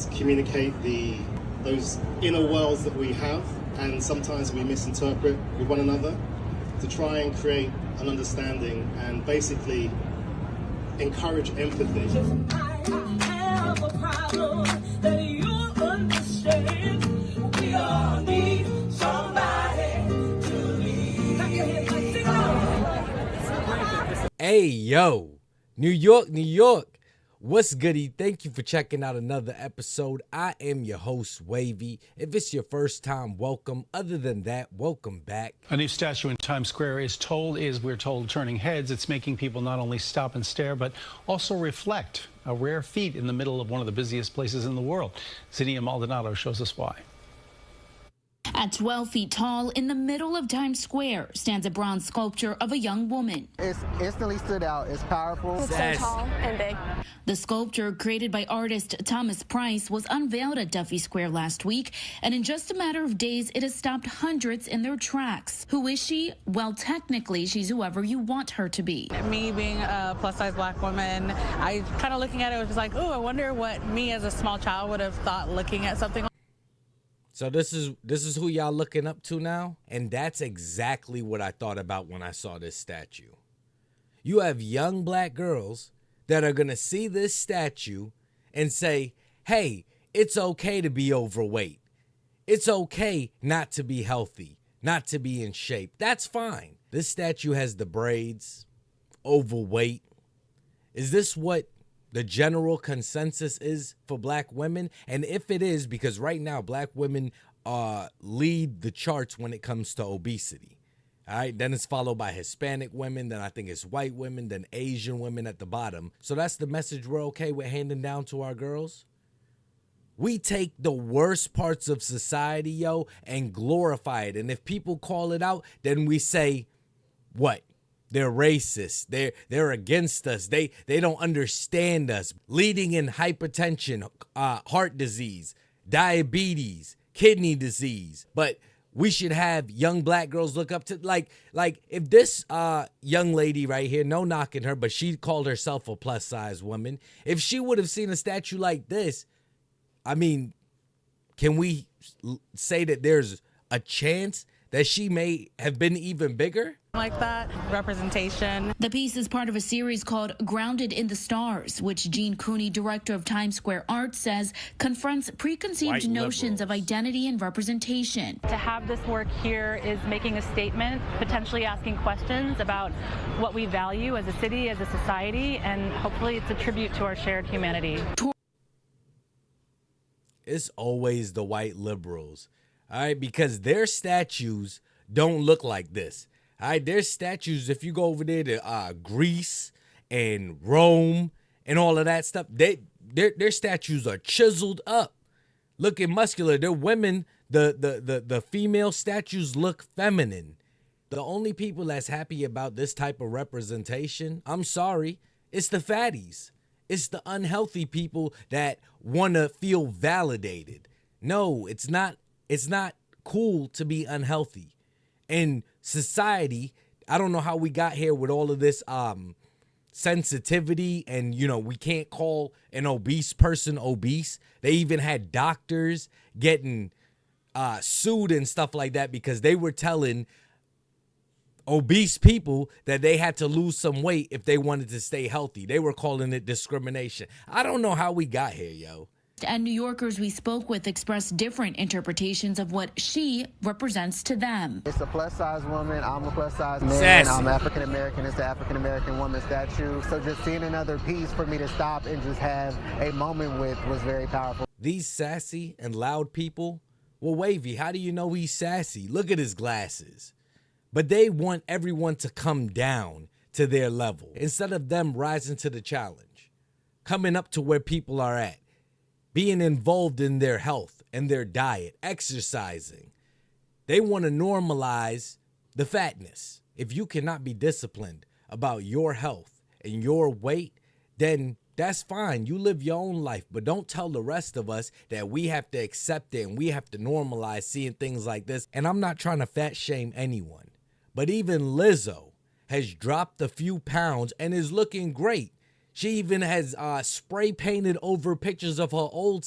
and communicate those inner worlds that we have, and sometimes we misinterpret with one another, to try and create an understanding and basically encourage empathy. I have a problem that you understand. We all need somebody to lead. Clap your hands like sing along. Hey, yo, New York, New York. What's goody? Thank you for checking out another episode. I am your host, Wavy. If it's your first time, welcome. Other than that, welcome back. A new statue in Times Square we're told, turning heads. It's making people not only stop and stare, but also reflect. A rare feat in the middle of one of the busiest places in the world. Zinnia Maldonado shows us why. At 12 feet tall, in the middle of Times Square, stands a bronze sculpture of a young woman. It's instantly stood out. It's powerful. It's so tall and big. The sculpture, created by artist Thomas Price, was unveiled at Duffy Square last week, and in just a matter of days, it has stopped hundreds in their tracks. Who is she? Well, technically, she's whoever you want her to be. Me being a plus-size black woman, I kind of looking at it was just like, oh, I wonder what me as a small child would have thought looking at something. So this is who y'all looking up to now? And that's exactly what I thought about when I saw this statue. You have young black girls that are going to see this statue and say, hey, it's okay to be overweight. It's okay not to be healthy, not to be in shape. That's fine. This statue has the braids, overweight. Is this what the general consensus is for black women? And if it is, because right now black women lead the charts when it comes to obesity. All right, then it's followed by Hispanic women, then I think it's white women, then Asian women at the bottom. So that's the message we're okay with handing down to our girls? We take the worst parts of society, yo, and glorify it. And if people call it out, then we say, what? They're racist. They're against us. They don't understand us. Leading in hypertension, heart disease, diabetes, kidney disease. But we should have young black girls look up to, like if this young lady right here, no knocking her, but she called herself a plus size woman. If she would have seen a statue like this, I mean, can we say that there's a chance that she may have been even bigger? Like that, representation. The piece is part of a series called Grounded in the Stars, which Gene Cooney, director of Times Square Art, says confronts preconceived White notions liberals of identity and representation. To have this work here is making a statement, potentially asking questions about what we value as a city, as a society, and hopefully it's a tribute to our shared humanity. It's always the white liberals, all right, because their statues don't look like this. All right, there's statues, if you go over there to Greece and Rome and all of that stuff, their statues are chiseled up, looking muscular. They're women, the female statues look feminine. The only people that's happy about this type of representation, I'm sorry, it's the fatties. It's the unhealthy people that want to feel validated. No, it's not cool to be unhealthy. In society, I don't know how we got here with all of this sensitivity, and we can't call an obese person obese. They even had doctors getting sued and stuff like that because they were telling obese people that they had to lose some weight if they wanted to stay healthy. They were calling it discrimination. I don't know how we got here, yo. And New Yorkers we spoke with expressed different interpretations of what she represents to them. It's a plus-size woman. I'm a plus-size man. Sassy. I'm African-American. It's the African-American woman statue. So just seeing another piece for me to stop and just have a moment with was very powerful. These sassy and loud people, well, Wavy, how do you know he's sassy? Look at his glasses. But they want everyone to come down to their level instead of them rising to the challenge, coming up to where people are at, being involved in their health and their diet, exercising. They want to normalize the fatness. If you cannot be disciplined about your health and your weight, then that's fine. You live your own life, but don't tell the rest of us that we have to accept it and we have to normalize seeing things like this. And I'm not trying to fat shame anyone, but even Lizzo has dropped a few pounds and is looking great. She even has spray painted over pictures of her old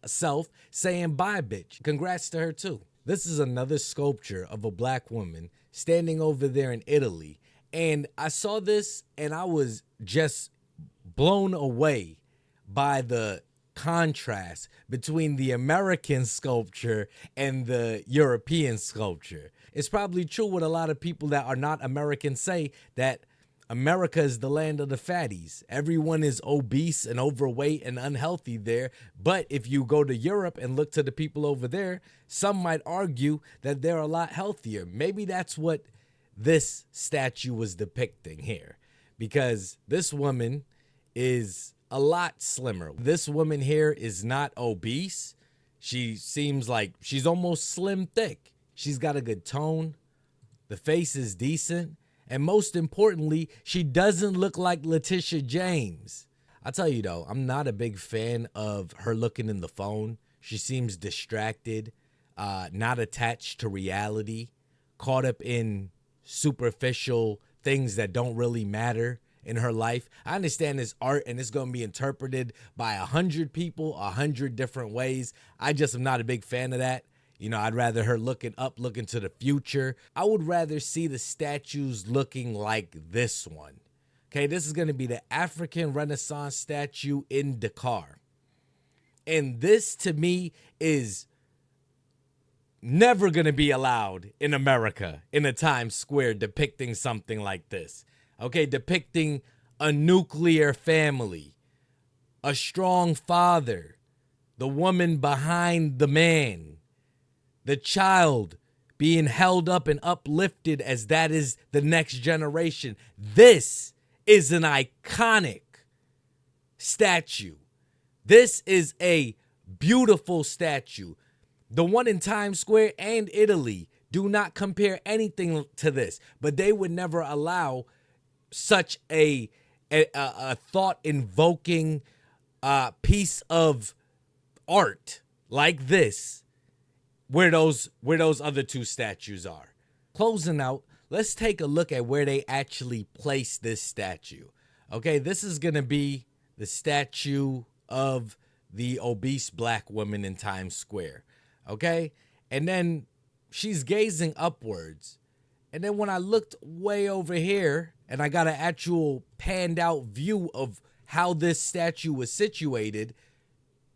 self saying bye, bitch. Congrats to her, too. This is another sculpture of a black woman standing over there in Italy. And I saw this and I was just blown away by the contrast between the American sculpture and the European sculpture. It's probably true what a lot of people that are not American say, that America is the land of the fatties. Everyone is obese and overweight and unhealthy there. But if you go to Europe and look to the people over there, some might argue that they're a lot healthier. Maybe that's what this statue was depicting here, because this woman is a lot slimmer. This woman here is not obese. She seems like she's almost slim thick. She's got a good tone. The face is decent. And most importantly, she doesn't look like Letitia James. I tell you though, I'm not a big fan of her looking in the phone. She seems distracted, not attached to reality, caught up in superficial things that don't really matter in her life. I understand it's art and it's going to be interpreted by 100 people 100 different ways. I just am not a big fan of that. You know, I'd rather her looking up, looking to the future. I would rather see the statues looking like this one. Okay, this is going to be the African Renaissance statue in Dakar. And this, to me, is never going to be allowed in America, in a Times Square, depicting something like this. Okay, depicting a nuclear family, a strong father, the woman behind the man, the child being held up and uplifted as that is the next generation. This is an iconic statue. This is a beautiful statue. The one in Times Square and Italy do not compare anything to this, but they would never allow such a thought-invoking piece of art like this where those other two statues are. Closing out, let's take a look at where they actually placed this statue. Okay, this is going to be the statue of the obese black woman in Times Square. Okay, and then she's gazing upwards. And then when I looked way over here and I got an actual panned out view of how this statue was situated,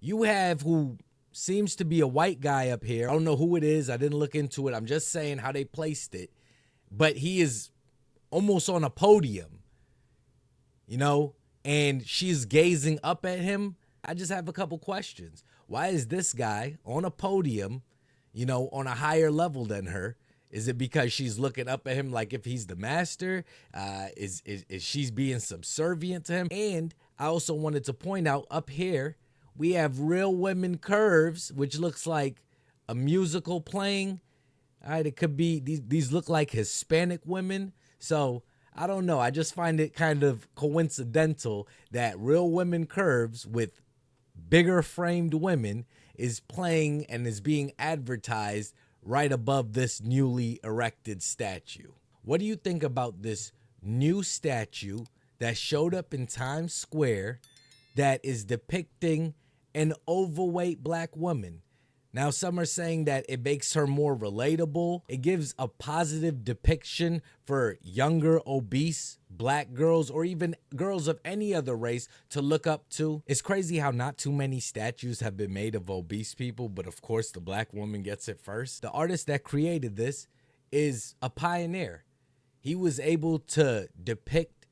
you have who seems to be a white guy up here. I don't know who it is. I didn't look into it. I'm just saying how they placed it. But he is almost on a podium, you know, and she's gazing up at him. I just have a couple questions. Why is this guy on a podium, you know, on a higher level than her? Is it because she's looking up at him like if he's the master? Is she being subservient to him? And I also wanted to point out up here, we have Real Women Curves, which looks like a musical playing. All right, it could be, these look like Hispanic women. So I don't know. I just find it kind of coincidental that Real Women Curves with bigger framed women is playing and is being advertised right above this newly erected statue. What do you think about this new statue that showed up in Times Square that is depicting an overweight black woman? Now, some are saying that it makes her more relatable. It gives a positive depiction for younger, obese black girls or even girls of any other race to look up to. It's crazy how not too many statues have been made of obese people, but of course the black woman gets it first. The artist that created this is a pioneer. He was able to depict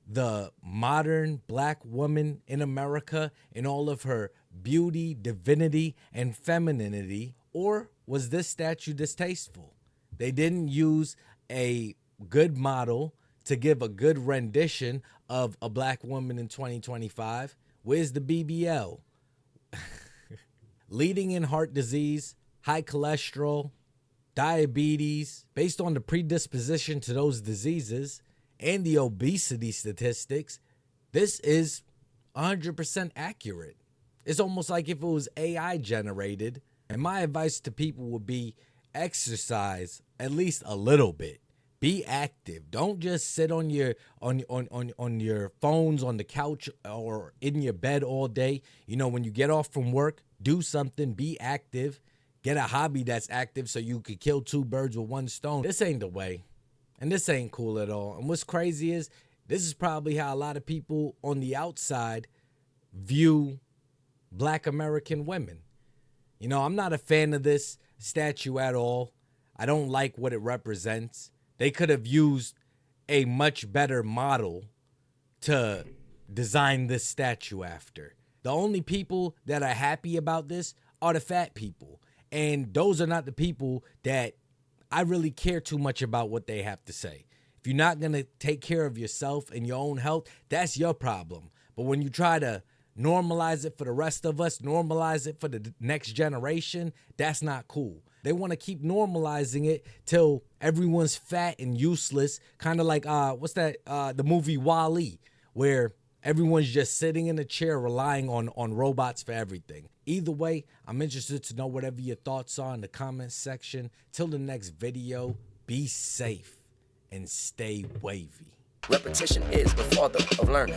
the modern black woman in America in all of her beauty, divinity, and femininity. Or was this statue distasteful? They didn't use a good model to give a good rendition of a black woman in 2025. Where's the BBL? Leading in heart disease, high cholesterol, diabetes, based on the predisposition to those diseases and the obesity statistics, this is 100% accurate. It's almost like if it was AI generated. And my advice to people would be exercise at least a little bit. Be active. Don't just sit on your on your phones on the couch or in your bed all day. You know, when you get off from work, do something. Be active. Get a hobby that's active so you could kill two birds with one stone. This ain't the way. And this ain't cool at all. And what's crazy is this is probably how a lot of people on the outside view Black American women. You know, I'm not a fan of this statue at all. I don't like what it represents. They could have used a much better model to design this statue after. The only people that are happy about this are the fat people. And those are not the people that I really care too much about what they have to say. If you're not going to take care of yourself and your own health, that's your problem. But when you try to normalize it for the rest of us, normalize it for the next generation, that's not cool. They want to keep normalizing it till everyone's fat and useless, kind of like, the movie WALL-E, where everyone's just sitting in a chair relying on robots for everything. Either way, I'm interested to know whatever your thoughts are in the comments section. Till the next video, be safe and stay wavy. Repetition is the father of learning.